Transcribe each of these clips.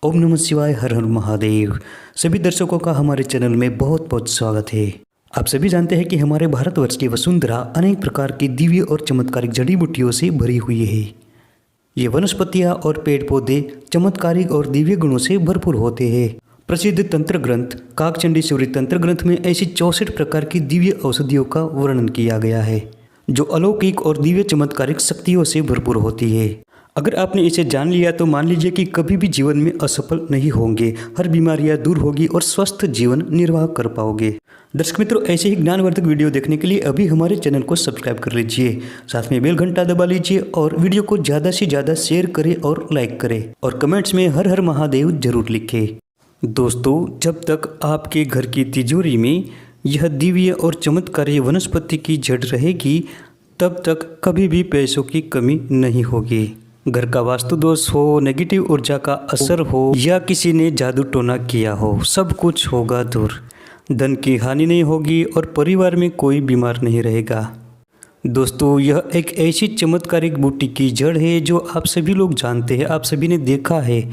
ओम नमः शिवाय, हर हर महादेव। सभी दर्शकों का हमारे चैनल में बहुत बहुत स्वागत है। आप सभी जानते हैं कि हमारे भारतवर्ष की वसुंधरा अनेक प्रकार की दिव्य और चमत्कारिक जड़ी बूटियों से भरी हुई है। ये वनस्पतियाँ और पेड़ पौधे चमत्कारिक और दिव्य गुणों से भरपूर होते हैं। प्रसिद्ध तंत्र ग्रंथ काकचंडीश्वरी तंत्र ग्रंथ में ऐसी 64 प्रकार की दिव्य औषधियों का वर्णन किया गया है, जो अलौकिक और दिव्य चमत्कारिक शक्तियों से भरपूर होती है। अगर आपने इसे जान लिया तो मान लीजिए कि कभी भी जीवन में असफल नहीं होंगे, हर बीमारियां दूर होगी और स्वस्थ जीवन निर्वाह कर पाओगे। दर्शक मित्रों, ऐसे ही ज्ञानवर्धक वीडियो देखने के लिए अभी हमारे चैनल को सब्सक्राइब कर लीजिए, साथ में बेल घंटा दबा लीजिए और वीडियो को ज़्यादा से ज़्यादा शेयर करें और लाइक करें और कमेंट्स में हर हर महादेव जरूर लिखें। दोस्तों, जब तक आपके घर की तिजोरी में यह दिव्य और चमत्कारी वनस्पति की जड़ रहेगी, तब तक कभी भी पैसों की कमी नहीं होगी। घर का वास्तु दोष हो, नेगेटिव ऊर्जा का असर हो या किसी ने जादू टोना किया हो, सब कुछ होगा दूर। धन की हानि नहीं होगी और परिवार में कोई बीमार नहीं रहेगा। दोस्तों, यह एक ऐसी चमत्कारिक बूटी की जड़ है जो आप सभी लोग जानते हैं, आप सभी ने देखा है,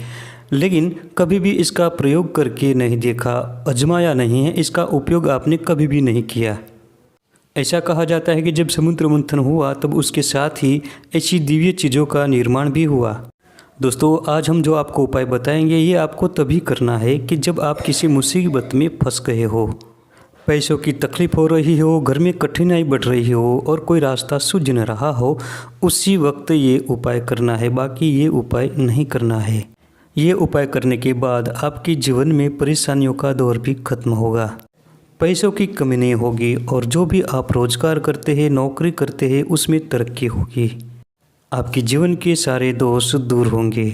लेकिन कभी भी इसका प्रयोग करके नहीं देखा, आजमाया नहीं है, इसका उपयोग आपने कभी भी नहीं किया। ऐसा कहा जाता है कि जब समुद्र मंथन हुआ तब उसके साथ ही ऐसी दिव्य चीज़ों का निर्माण भी हुआ। दोस्तों, आज हम जो आपको उपाय बताएंगे ये आपको तभी करना है कि जब आप किसी मुसीबत में फंस गए हो, पैसों की तकलीफ हो रही हो, घर में कठिनाई बढ़ रही हो और कोई रास्ता सूझ न रहा हो, उसी वक्त ये उपाय करना है, बाकी ये उपाय नहीं करना है। ये उपाय करने के बाद आपके जीवन में परेशानियों का दौर भी खत्म होगा, पैसों की कमी नहीं होगी और जो भी आप रोजगार करते हैं, नौकरी करते हैं, उसमें तरक्की होगी। आपके जीवन के सारे दोष दूर होंगे।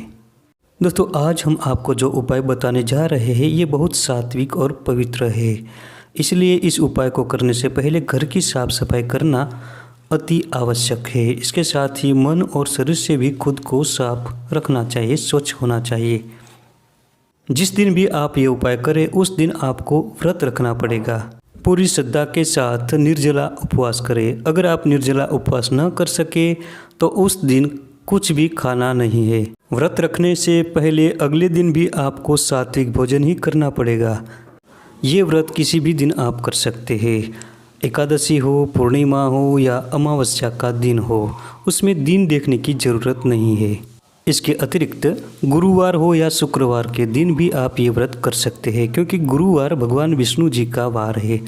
दोस्तों, आज हम आपको जो उपाय बताने जा रहे हैं ये बहुत सात्विक और पवित्र है, इसलिए इस उपाय को करने से पहले घर की साफ सफाई करना अति आवश्यक है। इसके साथ ही मन और शरीर से भी खुद को साफ रखना चाहिए, स्वच्छ होना चाहिए। जिस दिन भी आप ये उपाय करें उस दिन आपको व्रत रखना पड़ेगा। पूरी श्रद्धा के साथ निर्जला उपवास करें। अगर आप निर्जला उपवास न कर सके तो उस दिन कुछ भी खाना नहीं है। व्रत रखने से पहले अगले दिन भी आपको सात्विक भोजन ही करना पड़ेगा। ये व्रत किसी भी दिन आप कर सकते हैं, एकादशी हो, पूर्णिमा हो या अमावस्या का दिन हो, उसमें दिन देखने की ज़रूरत नहीं है। इसके अतिरिक्त गुरुवार हो या शुक्रवार के दिन भी आप ये व्रत कर सकते हैं, क्योंकि गुरुवार भगवान विष्णु जी का वार है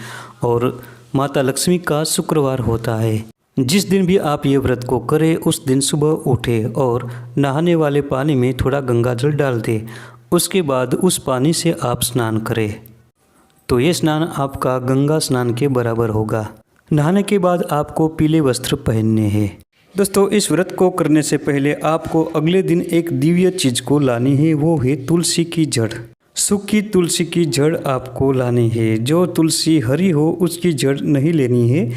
और माता लक्ष्मी का शुक्रवार होता है। जिस दिन भी आप ये व्रत को करें उस दिन सुबह उठें और नहाने वाले पानी में थोड़ा गंगा जल डाल दें। उसके बाद उस पानी से आप स्नान करें, तो ये स्नान आपका गंगा स्नान के बराबर होगा। नहाने के बाद आपको पीले वस्त्र पहनने हैं। दोस्तों, इस व्रत को करने से पहले आपको अगले दिन एक दिव्य चीज़ को लानी है, वो है तुलसी की जड़। सूखी तुलसी की जड़ आपको लानी है। जो तुलसी हरी हो उसकी जड़ नहीं लेनी है।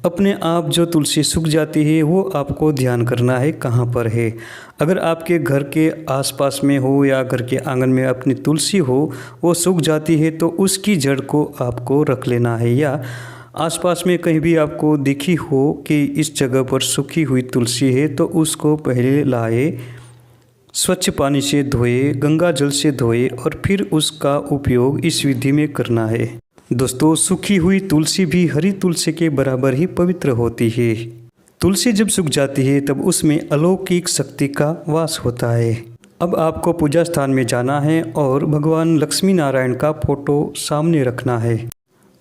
अपने आप जो तुलसी सूख जाती है वो आपको ध्यान करना है कहाँ पर है। अगर आपके घर के आसपास में हो या घर के आंगन में अपनी तुलसी हो, वो सूख जाती है तो उसकी जड़ को आपको रख लेना है, या आसपास में कहीं भी आपको दिखी हो कि इस जगह पर सूखी हुई तुलसी है तो उसको पहले लाए, स्वच्छ पानी से धोए, गंगा जल से धोए और फिर उसका उपयोग इस विधि में करना है। दोस्तों, सूखी हुई तुलसी भी हरी तुलसी के बराबर ही पवित्र होती है। तुलसी जब सूख जाती है तब उसमें अलौकिक शक्ति का वास होता है। अब आपको पूजा स्थान में जाना है और भगवान लक्ष्मी नारायण का फोटो सामने रखना है।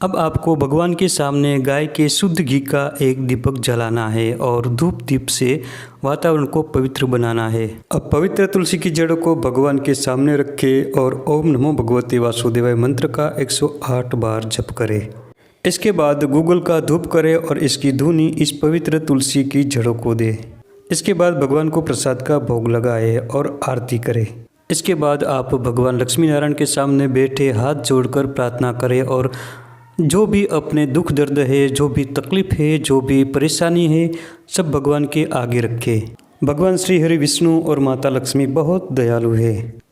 अब आपको भगवान के सामने गाय के शुद्ध घी का एक दीपक जलाना है और धूप दीप से वातावरण को पवित्र बनाना है। अब पवित्र तुलसी की जड़ों को भगवान के सामने रखें और ओम नमो भगवते वासुदेवाय मंत्र का 108 बार जप करें। इसके बाद गूगल का धूप करें और इसकी धुनी इस पवित्र तुलसी की जड़ों को दें। इसके बाद भगवान को प्रसाद का भोग लगाए और आरती करें। इसके बाद आप भगवान लक्ष्मी नारायण के सामने बैठे हाथ जोड़कर प्रार्थना करें और जो भी अपने दुख दर्द है, जो भी तकलीफ है, जो भी परेशानी है, सब भगवान के आगे रखें। भगवान श्री हरि विष्णु और माता लक्ष्मी बहुत दयालु है।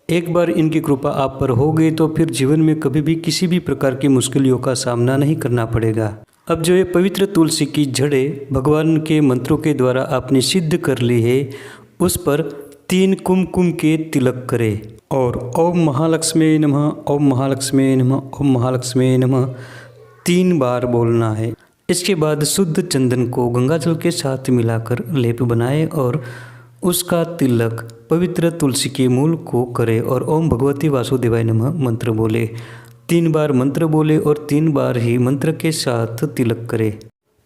एक बार इनकी कृपा आप पर हो गई तो फिर जीवन में कभी भी किसी भी प्रकार की मुश्किलों का सामना नहीं करना पड़ेगा। अब जो ये पवित्र तुलसी की जड़ें भगवान के मंत्रों के द्वारा आपने सिद्ध कर ली है, उस पर 3 कुमकुम के तिलक करें और ओम महालक्ष्मी नमः, ओम महालक्ष्मी नमः, ओम महालक्ष्मी नमः 3 बार बोलना है। इसके बाद शुद्ध चंदन को गंगाजल के साथ मिलाकर लेप बनाएं और उसका तिलक पवित्र तुलसी के मूल को करें और ओम भगवती वासुदेवाय नमः मंत्र बोले। 3 बार मंत्र बोले और 3 बार ही मंत्र के साथ तिलक करें।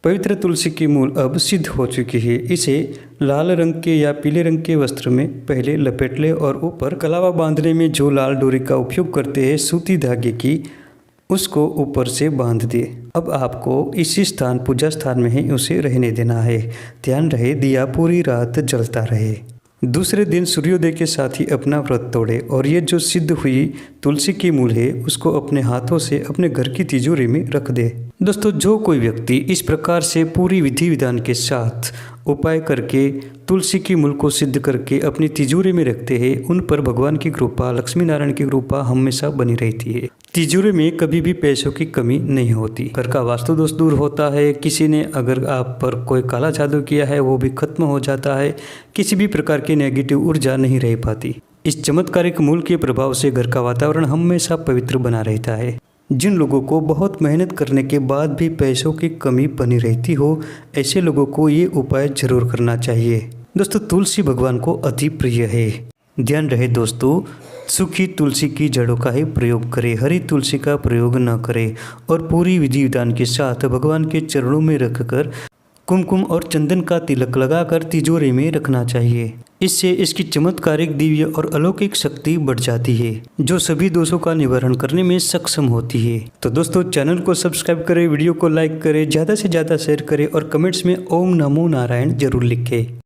पवित्र तुलसी की मूल अब सिद्ध हो चुकी है। इसे लाल रंग के या पीले रंग के वस्त्र में पहले लपेट ले और ऊपर कलावा बांधने में जो लाल डोरी का उपयोग करते हैं सूती धागे की, उसको ऊपर से बांध दे। अब आपको इसी स्थान पूजा स्थान में ही उसे रहने देना है। ध्यान रहे दिया पूरी रात जलता रहे। दूसरे दिन सूर्योदय के साथ ही अपना व्रत तोड़े और ये जो सिद्ध हुई तुलसी की मूल है उसको अपने हाथों से अपने घर की तिजोरी में रख दे। दोस्तों, जो कोई व्यक्ति इस प्रकार से पूरी विधि विधान के साथ उपाय करके तुलसी की मूल को सिद्ध करके अपनी तिजोरी में रखते हैं, उन पर भगवान की कृपा, लक्ष्मी नारायण की कृपा हमेशा बनी रहती है। तिजोरी में कभी भी पैसों की कमी नहीं होती। घर का वास्तु दोष दूर होता है। किसी ने अगर आप पर कोई काला जादू किया है वो भी खत्म हो जाता है। किसी भी प्रकार की नेगेटिव ऊर्जा नहीं रह पाती। इस चमत्कारिक मूल के प्रभाव से घर का वातावरण हमेशा पवित्र बना रहता है। जिन लोगों को बहुत मेहनत करने के बाद भी पैसों की कमी बनी रहती हो, ऐसे लोगों को ये उपाय जरूर करना चाहिए। दोस्तों, तुलसी भगवान को अति प्रिय है। ध्यान रहे दोस्तों, सूखी तुलसी की जड़ों का ही प्रयोग करें, हरी तुलसी का प्रयोग न करें और पूरी विधि विधान के साथ भगवान के चरणों में रखकर कुमकुम और चंदन का तिलक लगाकर तिजोरी में रखना चाहिए। इससे इसकी चमत्कारिक, दिव्य और अलौकिक शक्ति बढ़ जाती है, जो सभी दोषों का निवारण करने में सक्षम होती है। तो दोस्तों, चैनल को सब्सक्राइब करें, वीडियो को लाइक करें, ज़्यादा से ज़्यादा शेयर करें और कमेंट्स में ओम नमो नारायण जरूर लिखें।